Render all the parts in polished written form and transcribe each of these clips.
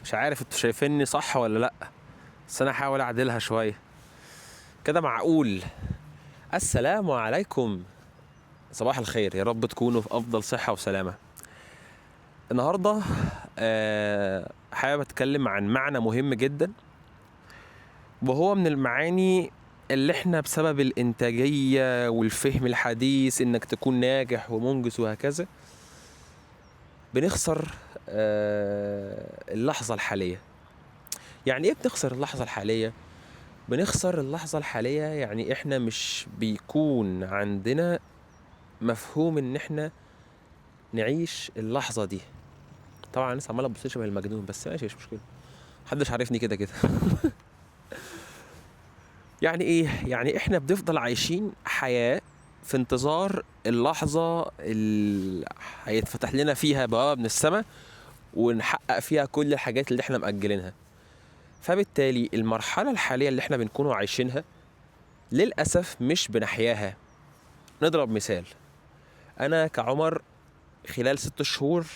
مش عارف انتوا شايفيني صح ولا لا، بس انا هحاول اعدلها شويه كده معقول. السلام عليكم، صباح الخير، يا رب تكونوا في افضل صحه وسلامه. النهارده حابب اتكلم عن معنى مهم جدا، وهو من المعاني اللي احنا بسبب الانتاجيه والفهم الحديث انك تكون ناجح ومنجز وهكذا بنخسر اللحظه الحاليه. يعني ايه بنخسر اللحظه الحاليه؟ بنخسر اللحظة الحالية يعني احنا مش بيكون عندنا مفهوم ان احنا نعيش اللحظة دي. طبعا الناس عمالة تبص شبه المجنون، بس ماشي مش مشكلة، محدش عارفني كده كده. يعني ايه؟ يعني احنا بنفضل عايشين حياة في انتظار اللحظة اللي هيتفتح لنا فيها بوابة من السماء ونحقق فيها كل الحاجات اللي احنا مأجلينها. فبالتالي المرحلة الحالية اللي احنا بنكونوا عايشينها للأسف مش بنحياها. نضرب مثال، انا كعمر خلال 6 شهور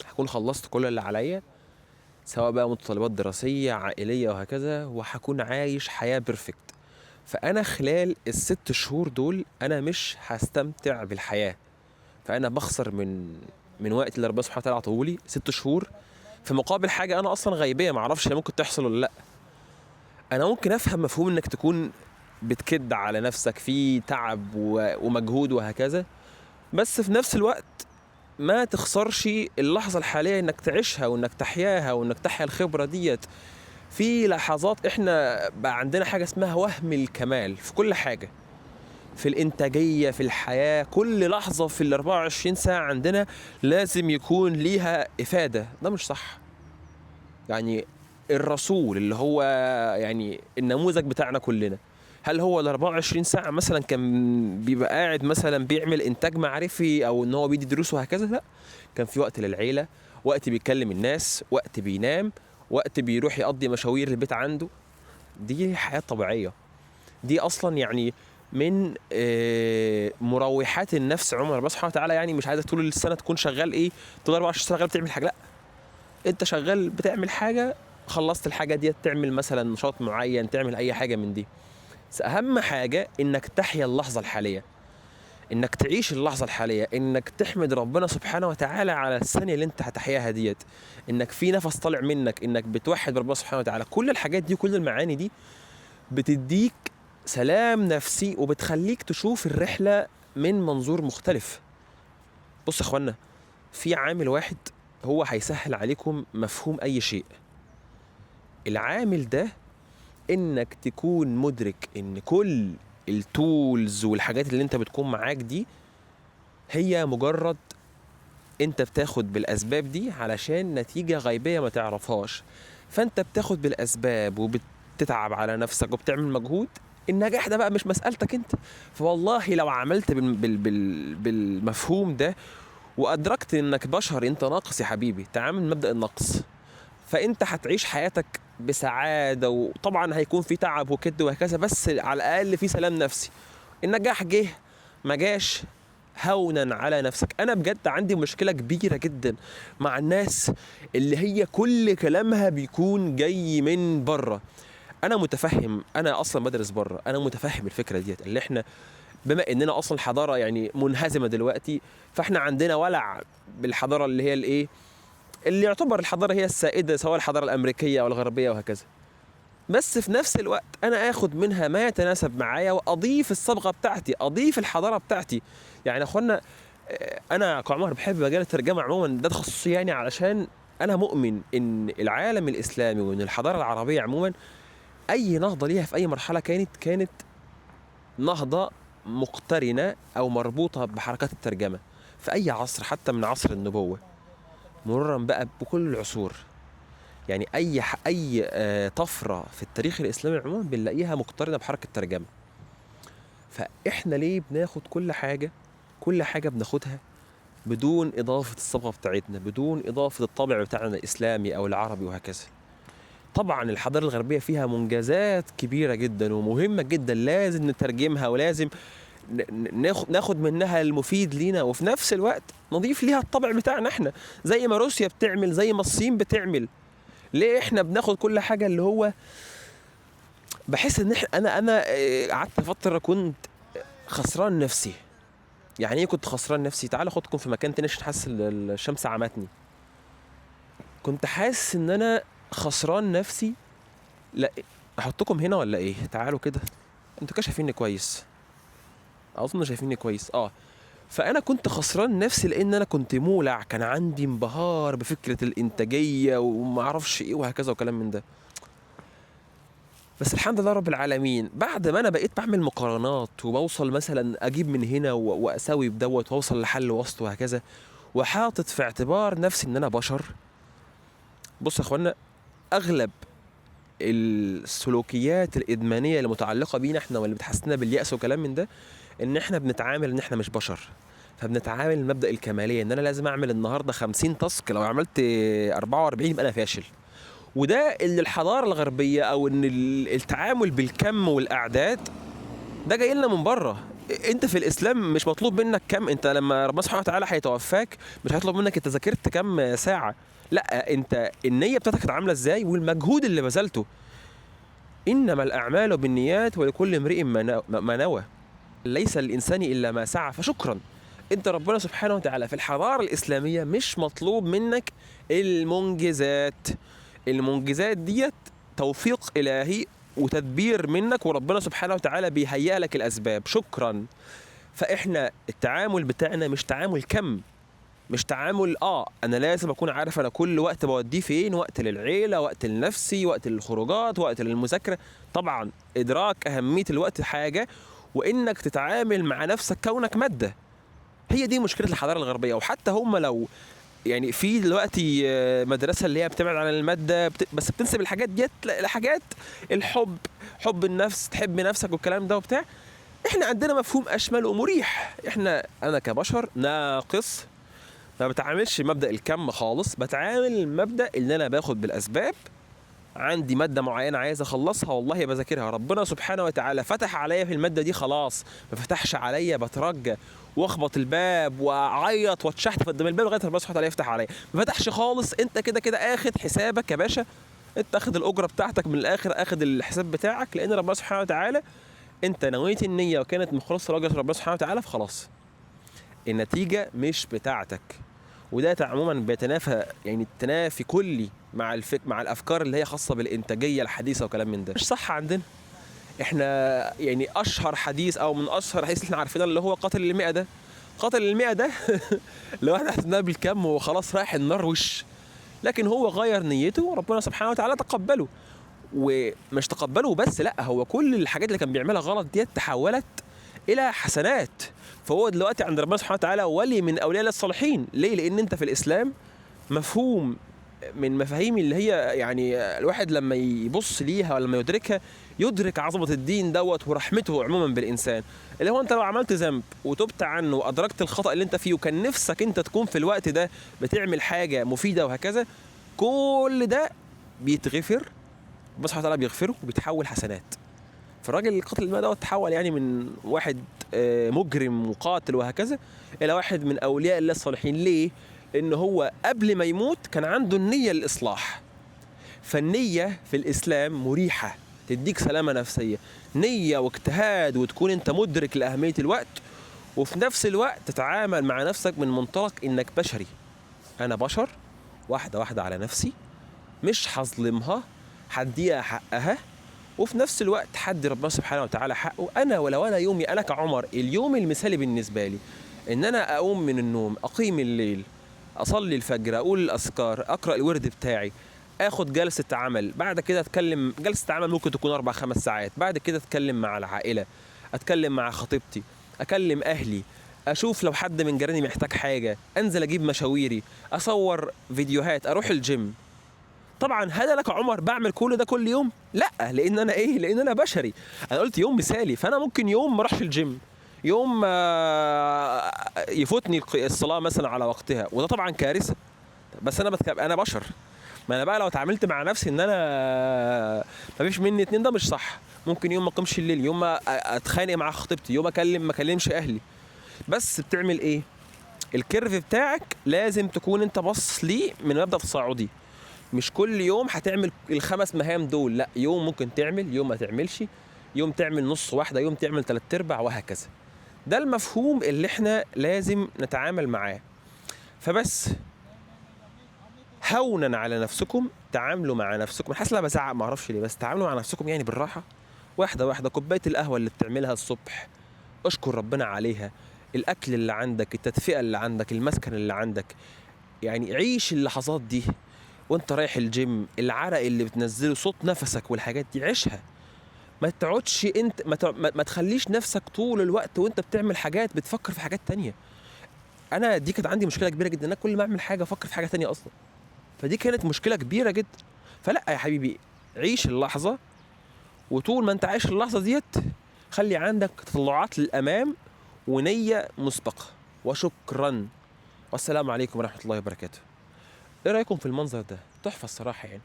هكون خلصت كل اللي عليا، سواء بقى متطلبات دراسية عائلية وهكذا، وهكون عايش حياة بيرفكت. فانا خلال ال6 شهور دول انا مش هستمتع بالحياة، فانا بخسر من وقت اللي ربنا سبحانه وتعالى عطولي 6 شهور في مقابل حاجة انا اصلا غيبية، معرفش هي ممكن تحصل ولا لا. انا ممكن افهم مفهوم انك تكون بتكد على نفسك في تعب ومجهود وهكذا، بس في نفس الوقت ما تخسرش اللحظة الحالية انك تعيشها وانك تحياها وانك تحيا الخبرة ديت. في لحظات احنا بقى عندنا حاجة اسمها وهم الكمال في كل حاجة، في الانتاجية، في الحياة، كل لحظة في ال 24 ساعة عندنا لازم يكون ليها افادة. ده مش صح. يعني الرسول اللي هو يعني النموذج بتاعنا كلنا، هل هو ال 24 ساعة مثلا كان بيبقى قاعد مثلا بيعمل إنتاج معرفي أو إن هو بيدي دروس وهكذا؟ لأ، كان في وقت للعيلة، وقت بيكلم الناس، وقت بينام، وقت بيروح يقضي مشاوير البيت عنده. دي حياة طبيعية. دي أصلا يعني من مروحات النفس عموما. ربنا سبحانه وتعالى يعني مش عايزك طول السنة تكون شغال إيه، طول 24 ساعة شغال بتعمل حاجة. لأ، أنت شغال بتعمل حاجة، خلصت الحاجة دي تعمل مثلا نشاط معين، تعمل أي حاجة من دي. بس اهم حاجة انك تحيا اللحظة الحالية، انك تعيش اللحظة الحالية، انك تحمد ربنا سبحانه وتعالى على الثانية اللي انت هتحياها ديت، انك في نفس طالع منك، انك بتوحد ربنا سبحانه وتعالى. كل الحاجات دي، كل المعاني دي بتديك سلام نفسي وبتخليك تشوف الرحلة من منظور مختلف. بص يا اخوانا، في عامل واحد هو هيسهل عليكم مفهوم اي شيء. العامل ده انك تكون مدرك ان كل التولز والحاجات اللي انت بتكون معاك دي هي مجرد انت بتاخد بالاسباب دي علشان نتيجة غيبية ما تعرفهاش. فانت بتاخد بالاسباب وبتتعب على نفسك وبتعمل مجهود. النجاح ده بقى مش مسألتك انت. فوالله لو عملت بالمفهوم ده وادركت انك بشر، انت ناقص يا حبيبي، تعامل مبدأ النقص، فانت هتعيش حياتك بسعادة. وطبعا هيكون في تعب وكد وهكذا، بس على الاقل في سلام نفسي. النجاح جه ما جاش، هونا على نفسك. انا بجد عندي مشكلة كبيرة جدا مع الناس اللي هي كل كلامها بيكون جاي من بره. انا متفهم، انا اصلا بدرس بره، انا متفهم الفكرة ديت، اللي احنا بما اننا اصلا حضارة يعني منهزمة دلوقتي، فاحنا عندنا ولع بالحضارة اللي هي الايه، اللي يعتبر الحضارة هي السائدة، سواء الحضارة الأمريكية أو الغربية وهكذا. بس في نفس الوقت أنا آخد منها ما يتناسب معايا وأضيف الصبغة بتاعتي، أضيف الحضارة بتاعتي. يعني يا أخوانا، أنا كعمر بحب مجال الترجمة عموما، ده تخصصي يعني، علشان أنا مؤمن إن العالم الإسلامي وإن الحضارة العربية عموما أي نهضة ليها في أي مرحلة كانت نهضة مقترنة أو مربوطة بحركات الترجمة في أي عصر، حتى من عصر النبوة مرورا بقى بكل العصور. يعني اي طفره في التاريخ الاسلامي عموما بنلاقيها مقترنه بحركه ترجمه. فاحنا ليه بناخد كل حاجه بناخدها بدون اضافه الصبغه بتاعتنا، بدون اضافه الطابع بتاعنا الاسلامي او العربي وهكذا؟ طبعا الحضاره الغربيه فيها منجزات كبيره جدا ومهمه جدا، لازم نترجمها ولازم ناخد منها المفيد لينا، وفي نفس الوقت نضيف ليها الطبع بتاعنا احنا، زي ما روسيا بتعمل، زي ما الصين بتعمل. ليه احنا بناخد كل حاجه اللي هو بحس ان انا قعدت فتره كنت خسران نفسي. يعني ايه كنت خسران نفسي؟ تعال اخدكم في مكان تاني عشان حاسس الشمس عمتني. كنت حاسس ان انا خسران نفسي. لا، احطكم هنا ولا ايه؟ تعالوا كده، انتوا كده شايفيني كويس؟ اظن شايفيني كويس. فانا كنت خسران نفسي لان انا كنت مولع، كان عندي انبهار بفكره الانتاجيه وما اعرفش ايه وهكذا وكلام من ده. بس الحمد لله رب العالمين، بعد ما انا بقيت بعمل مقارنات وبوصل مثلا اجيب من هنا واساوي بدوت واوصل لحل وسط وهكذا، وحاطط في اعتبار نفسي ان انا بشر. بص يا اخوانا، اغلب السلوكيات الادمانيه المتعلقه بينا احنا واللي بتحسسنا باليأس وكلام من ده، ان احنا بنتعامل ان احنا مش بشر. فبنتعامل من مبدأ الكماليه، ان انا لازم اعمل النهارده 50 تاسك، لو عملت 44 يبقى انا فاشل. وده اللي الحضاره الغربيه او ان التعامل بالكم والاعداد ده جاي لنا من بره. انت في الاسلام مش مطلوب منك كم، انت لما ربنا سبحانه وتعالى هيتوفاك مش هيطلب منك انت ذاكرت كم ساعه، لا، انت النيه بتاعتك كانت عامله ازاي والمجهود اللي بذلته. انما الاعمال بالنيات ولكل امرئ ما نوى، ليس للانسان الا ما سعى. فشكرا، انت ربنا سبحانه وتعالى في الحضاره الاسلاميه مش مطلوب منك المنجزات. المنجزات ديت توفيق الهي وتدبير منك، وربنا سبحانه وتعالى بيهيئ لك الاسباب. شكرا. فاحنا التعامل بتاعنا مش تعامل كم، مش تعامل انا لازم اكون عارف انا كل وقت بوديه فين، وقت للعيله، وقت لنفسي، وقت للخروجات، وقت للمذاكره. طبعا ادراك اهميه الوقت حاجه، وانك تتعامل مع نفسك كونك ماده. هي دي مشكله الحضاره الغربيه. وحتى هم لو يعني في دلوقتي مدرسه اللي هي بتبعد عن الماده بس بتنسب الحاجات ديت لحاجات الحب، حب النفس، تحب نفسك والكلام ده وبتاع. احنا عندنا مفهوم اشمل ومريح. انا كبشر ناقص ما بتعاملش بمبدأ الكم خالص، بتعامل مبدأ ان انا باخد بالاسباب. عندي مادة معينة عايز اخلصها، والله بذاكرها. ربنا سبحانه وتعالى فتح عليا في المادة دي، خلاص. ما فتحش عليا بترجى واخبط الباب واعيط واتشحت قدام الباب لغايه ربنا سبحانه وتعالى يفتح عليا. ما فتحش خالص، انت كده كده اخد حسابك يا باشا. انت اخد الاجره بتاعتك من الاخر، اخد الحساب بتاعك، لان ربنا سبحانه وتعالى انت نويت النيه وكانت من خلص رجاء ربنا سبحانه وتعالى، فخلاص النتيجه مش بتاعتك. وده عموما بيتنافى، يعني التنافي كلي مع الافكار اللي هي خاصه بالانتاجيه الحديثه وكلام من ده. مش صح عندنا احنا. يعني اشهر حديث او من اشهر الحديث اللي احنا عارفينه اللي هو قاتل المئة ده. قاتل المئة ده لو احنا حسبناه بالكم وخلاص رايح النار وش. لكن هو غير نيته وربنا سبحانه وتعالى تقبله. ومش تقبله بس، لا، هو كل الحاجات اللي كان بيعملها غلط ديت تحولت الى حسنات. فهو دلوقتي عند ربنا سبحانه وتعالى ولي من اولياء الصالحين. ليه؟ لان انت في الاسلام مفهوم من مفاهيم اللي هي يعني الواحد لما يبص ليها ولما يدركها يدرك عظمة الدين دوت ورحمته عموما بالإنسان. اللي هو أنت لو عملت ذنب وتبت عنه وأدركت الخطأ اللي أنت فيه وكان نفسك أنت تكون في الوقت ده بتعمل حاجة مفيدة وهكذا، كل ده بيتغفر. ربنا سبحانه وتعالى بيغفره وبيتحول حسنات. فالراجل القاتل الماء دوت تحول يعني من واحد مجرم وقاتل وهكذا إلى واحد من أولياء الله الصالحين. ليه؟ لأن هو قبل ما يموت كان عنده النية للإصلاح. فالنية في الإسلام مريحة، تديك سلامة نفسية. نية واجتهاد وتكون أنت مدرك لأهمية الوقت، وفي نفس الوقت تتعامل مع نفسك من منطلق إنك بشري. أنا بشر، واحدة واحدة على نفسي، مش هظلمها، هديها حقها، وفي نفس الوقت حد ربنا سبحانه وتعالى حقه. أنا ولو أنا يومي، أنا كعمر اليوم المثالي بالنسبة لي إن أنا أقوم من النوم، أقيم الليل، أصلي الفجر، أقول الأذكار، أقرأ الورد بتاعي، اخد جلسة عمل، بعد كده اتكلم. جلسة عمل ممكن تكون 4-5 ساعات. بعد كده اتكلم مع العائلة، اتكلم مع خطيبتي، اكلم اهلي، اشوف لو حد من جيراني محتاج حاجة، انزل اجيب مشاويري، اصور فيديوهات، اروح الجيم. طبعا هل انا كعمر بعمل كل ده كل يوم؟ لا، لان انا ايه؟ لان انا بشري. انا قلت يوم مثالي، فانا ممكن يوم ما اروحش الجيم، يوم يفوتني الصلاة مثلا على وقتها، وده طبعا كارثة. بس انا بشر. ما انا بقى لو اتعاملت مع نفسي ان انا ما فيش مني اتنين، ده مش صح. ممكن يوم ما اقومش الليل، يوم ما اتخانق مع خطيبتي، يوم ما اكلمش اهلي. بس بتعمل ايه؟ الكيرف بتاعك لازم تكون انت باصص ليه من مبدأ تصاعدي. مش كل يوم هتعمل ال5 مهام دول، لأ، يوم ممكن تعمل، يوم ما تعملش، يوم تعمل نص واحدة، يوم تعمل 3/4 وهكذا. ده المفهوم اللي احنا لازم نتعامل معاه. فبس هونا على نفسكم، تعاملوا مع نفسكم. حاسس ان انا بزعق، ما اعرفش ليه، بس تعاملوا مع نفسكم يعني بالراحه، واحده واحده. كوبايه القهوه اللي بتعملها الصبح اشكر ربنا عليها، الاكل اللي عندك، التدفئه اللي عندك، المسكن اللي عندك. يعني عيش اللحظات دي وانت رايح الجيم، العرق اللي بتنزله، صوت نفسك والحاجات دي عيشها. ما تقعدش انت ما تخليش نفسك طول الوقت وانت بتعمل حاجات بتفكر في حاجات تانية. انا دي كانت عندي مشكله كبيره جدا، انا كل ما اعمل حاجه افكر في حاجه تانية اصلا. فدي كانت مشكله كبيره جدا. فلا يا حبيبي، عيش اللحظه، وطول ما انت عايش اللحظه ديت خلي عندك تطلعات للامام ونيه مسبقه. وشكرا، والسلام عليكم ورحمه الله وبركاته. ايه رايكم في المنظر ده؟ تحفه الصراحه يعني.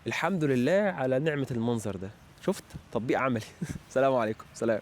الحمد لله على نعمه المنظر ده. شفت تطبيق عملي. سلام عليكم، سلام.